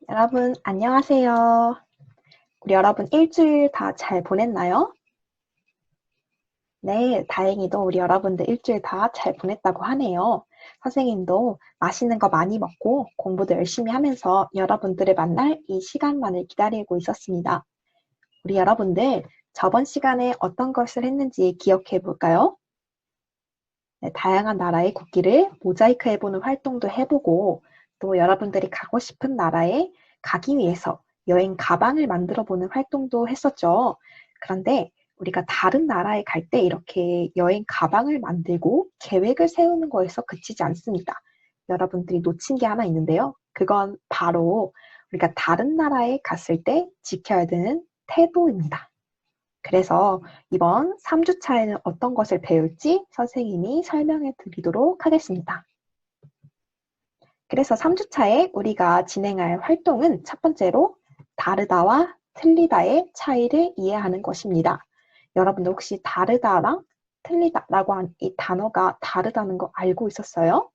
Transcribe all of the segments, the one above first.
여러분, 안녕하세요. 우리 여러분 일주일 다 잘 보냈나요? 네, 다행히도 우리 여러분들 일주일 다 잘 보냈다고 하네요. 선생님도 맛있는 거 많이 먹고 공부도 열심히 하면서 여러분들을 만날 이 시간만을 기다리고 있었습니다. 우리 여러분들 저번 시간에 어떤 것을 했는지 기억해 볼까요? 네, 다양한 나라의 국기를 모자이크 해보는 활동도 해보고 또 여러분들이 가고 싶은 나라에 가기 위해서 여행 가방을 만들어 보는 활동도 했었죠. 그런데 우리가 다른 나라에 갈 때 이렇게 여행 가방을 만들고 계획을 세우는 거에서 그치지 않습니다. 여러분들이 놓친 게 하나 있는데요. 그건 바로 우리가 다른 나라에 갔을 때 지켜야 되는 태도입니다. 그래서 이번 3주차에는 어떤 것을 배울지 선생님이 설명해 드리도록 하겠습니다. 그래서 3주차에 우리가 진행할 활동은 첫 번째로 다르다와 틀리다의 차이를 이해하는 것입니다. 여러분들 혹시 다르다랑 틀리다라고 한 이 단어가 다르다는 거 알고 있었어요?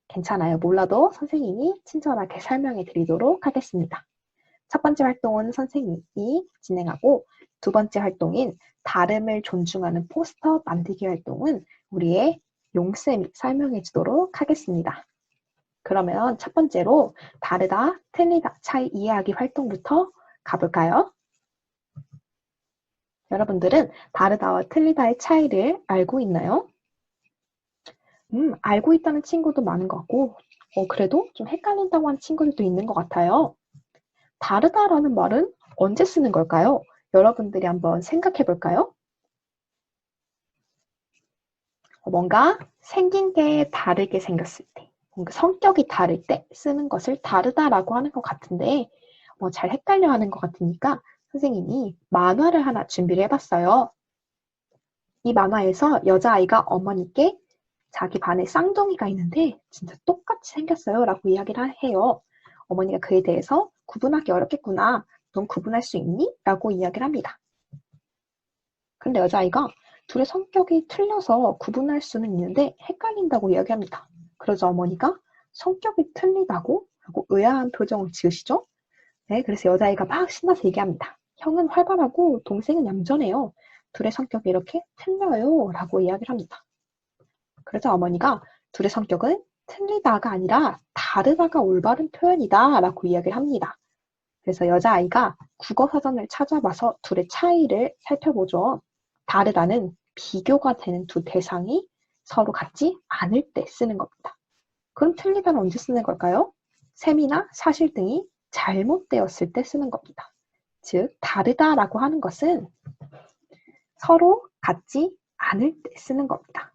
괜찮아요. 몰라도 선생님이 친절하게 설명해 드리도록 하겠습니다. 첫 번째 활동은 선생님이 진행하고 두 번째 활동인 다름을 존중하는 포스터 만들기 활동은 우리의 용쌤이 설명해 주도록 하겠습니다. 그러면 첫 번째로 다르다, 틀리다 차이 이해하기 활동부터 가볼까요? 여러분들은 다르다와 틀리다의 차이를 알고 있나요? 알고 있다는 친구도 많은 것 같고 그래도 좀 헷갈린다고 하는 친구들도 있는 것 같아요. 다르다라는 말은 언제 쓰는 걸까요? 여러분들이 한번 생각해 볼까요? 뭔가 생긴 게 다르게 생겼을 때, 뭔가 성격이 다를 때 쓰는 것을 다르다라고 하는 것 같은데 잘 헷갈려 하는 것 같으니까 선생님이 만화를 하나 준비를 해봤어요. 이 만화에서 여자아이가 어머니께 자기 반에 쌍둥이가 있는데 진짜 똑같이 생겼어요 라고 이야기를 해요. 어머니가 그에 대해서 구분하기 어렵겠구나. 넌 구분할 수 있니? 라고 이야기를 합니다. 근데 여자아이가 둘의 성격이 틀려서 구분할 수는 있는데 헷갈린다고 이야기합니다. 그러자 어머니가 성격이 틀리다고? 라고 의아한 표정을 지으시죠? 네, 그래서 여자아이가 막 신나서 얘기합니다. 형은 활발하고 동생은 얌전해요. 둘의 성격이 이렇게 틀려요. 라고 이야기를 합니다. 그래서 어머니가 둘의 성격은 틀리다가 아니라 다르다가 올바른 표현이다. 라고 이야기를 합니다. 그래서 여자아이가 국어사전을 찾아봐서 둘의 차이를 살펴보죠. 다르다는 비교가 되는 두 대상이 서로 같지 않을 때 쓰는 겁니다. 그럼 틀리다는 언제 쓰는 걸까요? 셈이나 사실 등이 잘못되었을 때 쓰는 겁니다. 즉, 다르다라고 하는 것은 서로 같지 않을 때 쓰는 겁니다.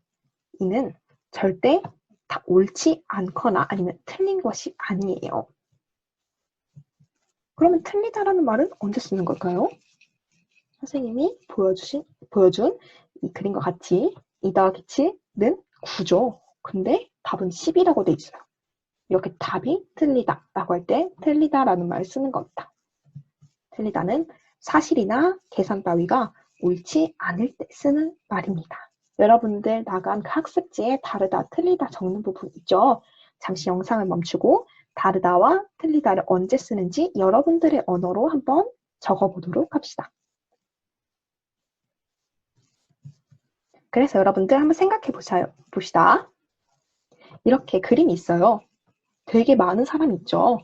이는 절대 다 옳지 않거나 아니면 틀린 것이 아니에요. 그러면 틀리다라는 말은 언제 쓰는 걸까요? 선생님이 보여준 이 그림과 같이 2 더하기 7는 9죠. 근데 답은 10이라고 돼 있어요. 이렇게 답이 틀리다 라고 할 때 틀리다라는 말을 쓰는 겁니다. 틀리다는 사실이나 계산 따위가 옳지 않을 때 쓰는 말입니다. 여러분들 나간 그 학습지에 다르다, 틀리다 적는 부분 있죠? 잠시 영상을 멈추고 다르다와 틀리다를 언제 쓰는지 여러분들의 언어로 한번 적어보도록 합시다. 그래서 여러분들 한번 생각해 봅시다. 이렇게 그림이 있어요. 되게 많은 사람이 있죠.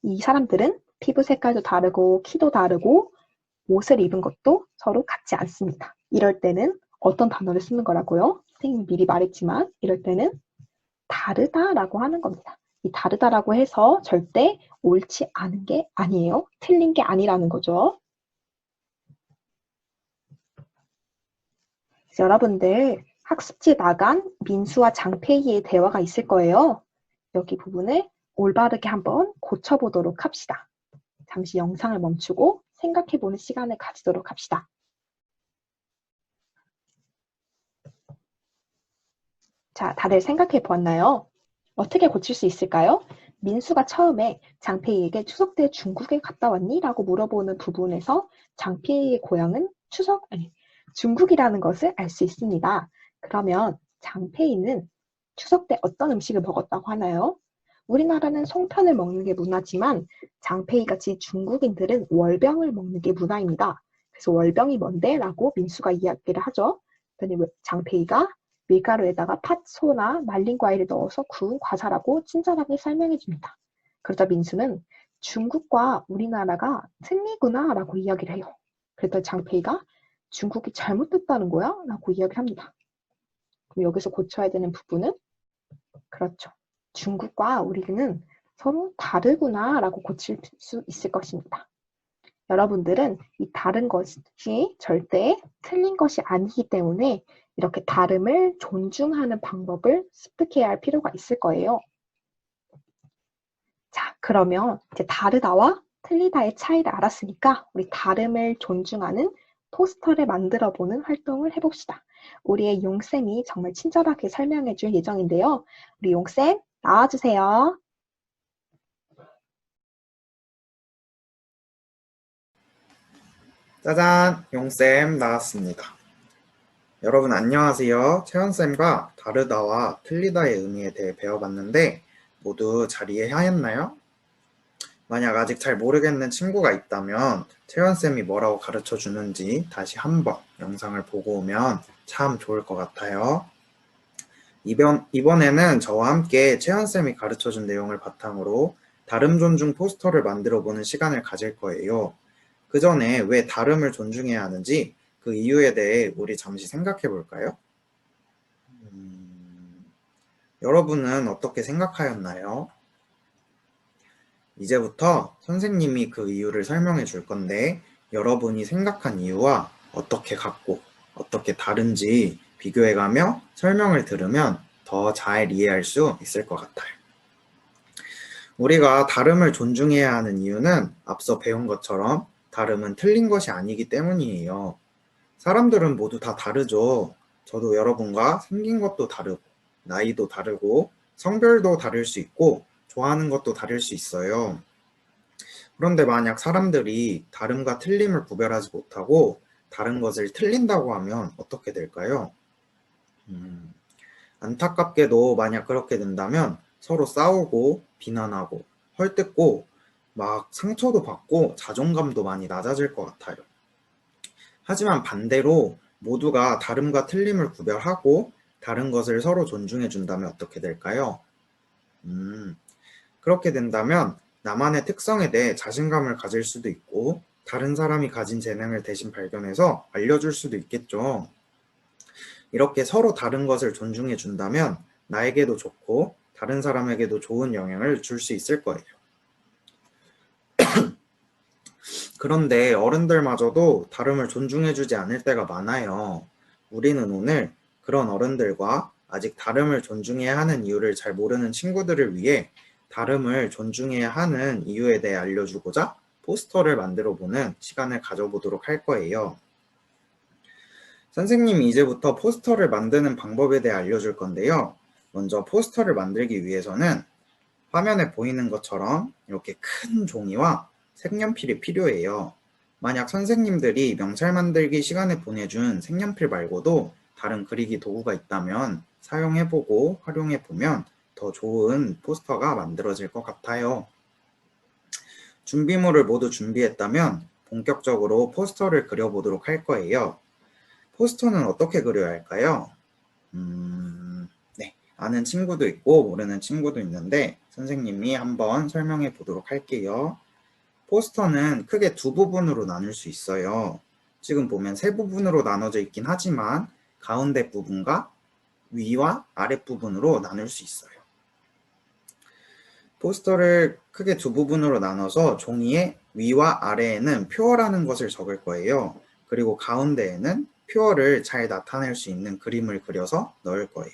이 사람들은 피부 색깔도 다르고 키도 다르고 옷을 입은 것도 서로 같지 않습니다. 이럴 때는 어떤 단어를 쓰는 거라고요? 선생님이 미리 말했지만 이럴 때는 다르다라고 하는 겁니다. 이 다르다라고 해서 절대 옳지 않은 게 아니에요. 틀린 게 아니라는 거죠. 여러분들 학습지에 나간 민수와 장페이의 대화가 있을 거예요. 여기 부분을 올바르게 한번 고쳐보도록 합시다. 잠시 영상을 멈추고 생각해보는 시간을 가지도록 합시다. 자, 다들 생각해 보았나요? 어떻게 고칠 수 있을까요? 민수가 처음에 장페이에게 추석 때 중국에 갔다 왔니? 라고 물어보는 부분에서 장페이의 고향은 중국이라는 것을 알 수 있습니다. 그러면 장페이는 추석 때 어떤 음식을 먹었다고 하나요? 우리나라는 송편을 먹는 게 문화지만 장페이 같이 중국인들은 월병을 먹는 게 문화입니다. 그래서 월병이 뭔데? 라고 민수가 이야기를 하죠. 그랬더니 장페이가 밀가루에다가 팥, 소나 말린 과일을 넣어서 구운 과자라고 친절하게 설명해 줍니다. 그러자 민수는 중국과 우리나라가 틀리구나 라고 이야기를 해요. 그랬더니 장페이가 중국이 잘못됐다는 거야? 라고 이야기를 합니다. 그럼 여기서 고쳐야 되는 부분은 그렇죠. 중국과 우리는 서로 다르구나 라고 고칠 수 있을 것입니다. 여러분들은 이 다른 것이 절대 틀린 것이 아니기 때문에 이렇게 다름을 존중하는 방법을 습득해야 할 필요가 있을 거예요. 자, 그러면 이제 다르다와 틀리다의 차이를 알았으니까 우리 다름을 존중하는 포스터를 만들어 보는 활동을 해봅시다. 우리의 용쌤이 정말 친절하게 설명해 줄 예정인데요. 우리 용쌤 나와주세요. 짜잔! 용쌤 나왔습니다. 여러분 안녕하세요. 채연쌤과 다르다와 틀리다의 의미에 대해 배워봤는데 모두 잘 이해하였나요? 만약 아직 잘 모르겠는 친구가 있다면 채연쌤이 뭐라고 가르쳐 주는지 다시 한번 영상을 보고 오면 참 좋을 것 같아요. 이번에는 저와 함께 채연쌤이 가르쳐 준 내용을 바탕으로 다름 존중 포스터를 만들어 보는 시간을 가질 거예요. 그 전에 왜 다름을 존중해야 하는지 그 이유에 대해 우리 잠시 생각해 볼까요? 여러분은 어떻게 생각하였나요? 이제부터 선생님이 그 이유를 설명해 줄 건데 여러분이 생각한 이유와 어떻게 같고 어떻게 다른지 비교해가며 설명을 들으면 더 잘 이해할 수 있을 것 같아요. 우리가 다름을 존중해야 하는 이유는 앞서 배운 것처럼 다름은 틀린 것이 아니기 때문이에요. 사람들은 모두 다 다르죠. 저도 여러분과 생긴 것도 다르고, 나이도 다르고, 성별도 다를 수 있고, 좋아하는 것도 다를 수 있어요. 그런데 만약 사람들이 다름과 틀림을 구별하지 못하고 다른 것을 틀린다고 하면 어떻게 될까요? 안타깝게도 만약 그렇게 된다면 서로 싸우고 비난하고 헐뜯고 막 상처도 받고 자존감도 많이 낮아질 것 같아요. 하지만 반대로 모두가 다름과 틀림을 구별하고 다른 것을 서로 존중해 준다면 어떻게 될까요? 그렇게 된다면 나만의 특성에 대해 자신감을 가질 수도 있고 다른 사람이 가진 재능을 대신 발견해서 알려줄 수도 있겠죠. 이렇게 서로 다른 것을 존중해 준다면 나에게도 좋고 다른 사람에게도 좋은 영향을 줄 수 있을 거예요. 그런데 어른들마저도 다름을 존중해주지 않을 때가 많아요. 우리는 오늘 그런 어른들과 아직 다름을 존중해야 하는 이유를 잘 모르는 친구들을 위해 다름을 존중해야 하는 이유에 대해 알려주고자 포스터를 만들어 보는 시간을 가져보도록 할 거예요. 선생님이 이제부터 포스터를 만드는 방법에 대해 알려줄 건데요. 먼저 포스터를 만들기 위해서는 화면에 보이는 것처럼 이렇게 큰 종이와 색연필이 필요해요. 만약 선생님들이 명찰 만들기 시간에 보내준 색연필 말고도 다른 그리기 도구가 있다면 사용해보고 활용해보면 더 좋은 포스터가 만들어질 것 같아요. 준비물을 모두 준비했다면 본격적으로 포스터를 그려보도록 할 거예요. 포스터는 어떻게 그려야 할까요? 네, 아는 친구도 있고 모르는 친구도 있는데 선생님이 한번 설명해 보도록 할게요. 포스터는 크게 두 부분으로 나눌 수 있어요. 지금 보면 세 부분으로 나눠져 있긴 하지만 가운데 부분과 위와 아랫 부분으로 나눌 수 있어요. 포스터를 크게 두 부분으로 나눠서 종이의 위와 아래에는 표어라는 것을 적을 거예요. 그리고 가운데에는 표어를 잘 나타낼 수 있는 그림을 그려서 넣을 거예요.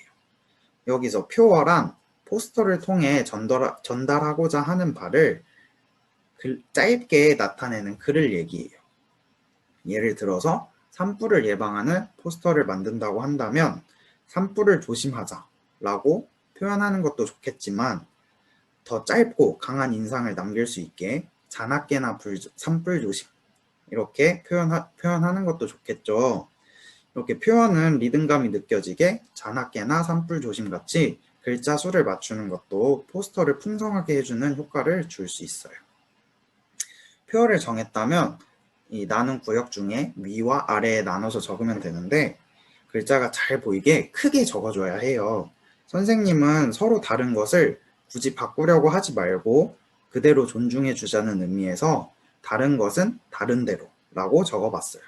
여기서 표어란 포스터를 통해 전달하고자 하는 바를 짧게 나타내는 글을 얘기해요. 예를 들어서 산불을 예방하는 포스터를 만든다고 한다면 산불을 조심하자 라고 표현하는 것도 좋겠지만 더 짧고 강한 인상을 남길 수 있게 자나깨나 산불 조심 이렇게 표현하는 것도 좋겠죠. 이렇게 표현은 리듬감이 느껴지게 자나깨나 산불 조심 같이 글자 수를 맞추는 것도 포스터를 풍성하게 해주는 효과를 줄 수 있어요. 표어를 정했다면 이 나눈 구역 중에 위와 아래에 나눠서 적으면 되는데 글자가 잘 보이게 크게 적어줘야 해요. 선생님은 서로 다른 것을 굳이 바꾸려고 하지 말고 그대로 존중해 주자는 의미에서 다른 것은 다른 대로 라고 적어봤어요.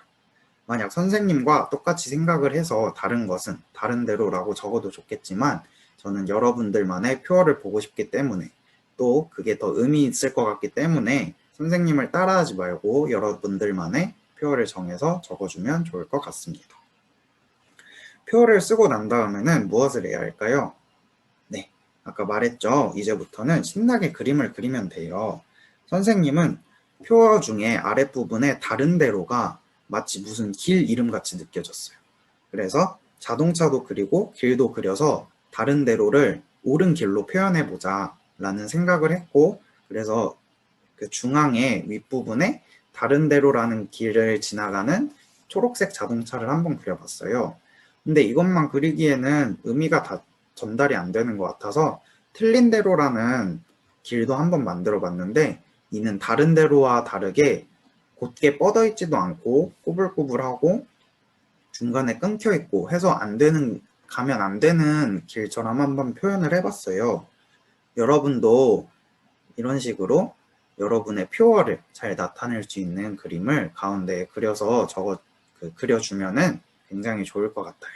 만약 선생님과 똑같이 생각을 해서 다른 것은 다른 대로 라고 적어도 좋겠지만 저는 여러분들만의 표어를 보고 싶기 때문에 또 그게 더 의미 있을 것 같기 때문에 선생님을 따라하지 말고 여러분들만의 표어를 정해서 적어주면 좋을 것 같습니다. 표어를 쓰고 난 다음에는 무엇을 해야 할까요? 네, 아까 말했죠. 이제부터는 신나게 그림을 그리면 돼요. 선생님은 표어 중에 아랫부분에 다른 대로가 마치 무슨 길 이름 같이 느껴졌어요. 그래서 자동차도 그리고 길도 그려서 다른 대로를 옳은 길로 표현해보자 라는 생각을 했고, 그래서 그 중앙에 윗부분에 다른 대로라는 길을 지나가는 초록색 자동차를 한번 그려봤어요. 근데 이것만 그리기에는 의미가 다 전달이 안 되는 것 같아서 틀린 대로라는 길도 한번 만들어 봤는데 이는 다른 대로와 다르게 곧게 뻗어 있지도 않고 꼬불꼬불하고 중간에 끊겨 있고 해서 가면 안 되는 길처럼 한번 표현을 해봤어요. 여러분도 이런 식으로 여러분의 표어를 잘 나타낼 수 있는 그림을 가운데에 그려서 그려주면은 굉장히 좋을 것 같아요.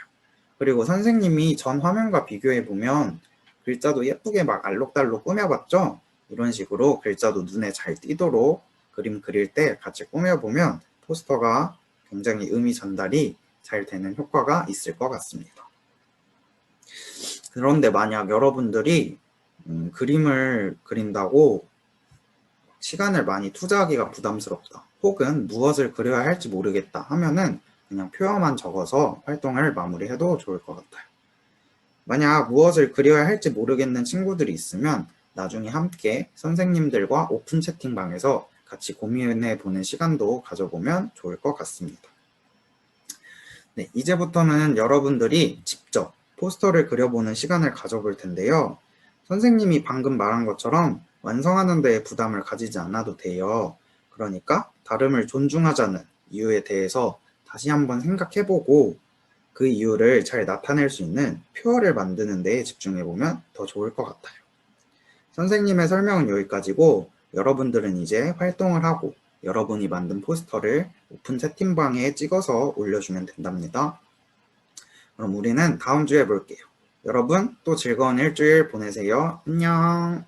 그리고 선생님이 전 화면과 비교해 보면 글자도 예쁘게 막 알록달록 꾸며봤죠? 이런 식으로 글자도 눈에 잘 띄도록 그림 그릴 때 같이 꾸며보면 포스터가 굉장히 의미 전달이 잘 되는 효과가 있을 것 같습니다. 그런데 만약 여러분들이 그림을 그린다고 시간을 많이 투자하기가 부담스럽다, 혹은 무엇을 그려야 할지 모르겠다 하면은 그냥 표어만 적어서 활동을 마무리해도 좋을 것 같아요. 만약 무엇을 그려야 할지 모르겠는 친구들이 있으면 나중에 함께 선생님들과 오픈 채팅방에서 같이 고민해 보는 시간도 가져보면 좋을 것 같습니다. 네, 이제부터는 여러분들이 직접 포스터를 그려보는 시간을 가져볼 텐데요. 선생님이 방금 말한 것처럼 완성하는 데에 부담을 가지지 않아도 돼요. 그러니까 다름을 존중하자는 이유에 대해서 다시 한번 생각해보고 그 이유를 잘 나타낼 수 있는 표어를 만드는 데에 집중해보면 더 좋을 것 같아요. 선생님의 설명은 여기까지고 여러분들은 이제 활동을 하고 여러분이 만든 포스터를 오픈 채팅방에 찍어서 올려주면 된답니다. 그럼 우리는 다음 주에 볼게요. 여러분 또 즐거운 일주일 보내세요. 안녕.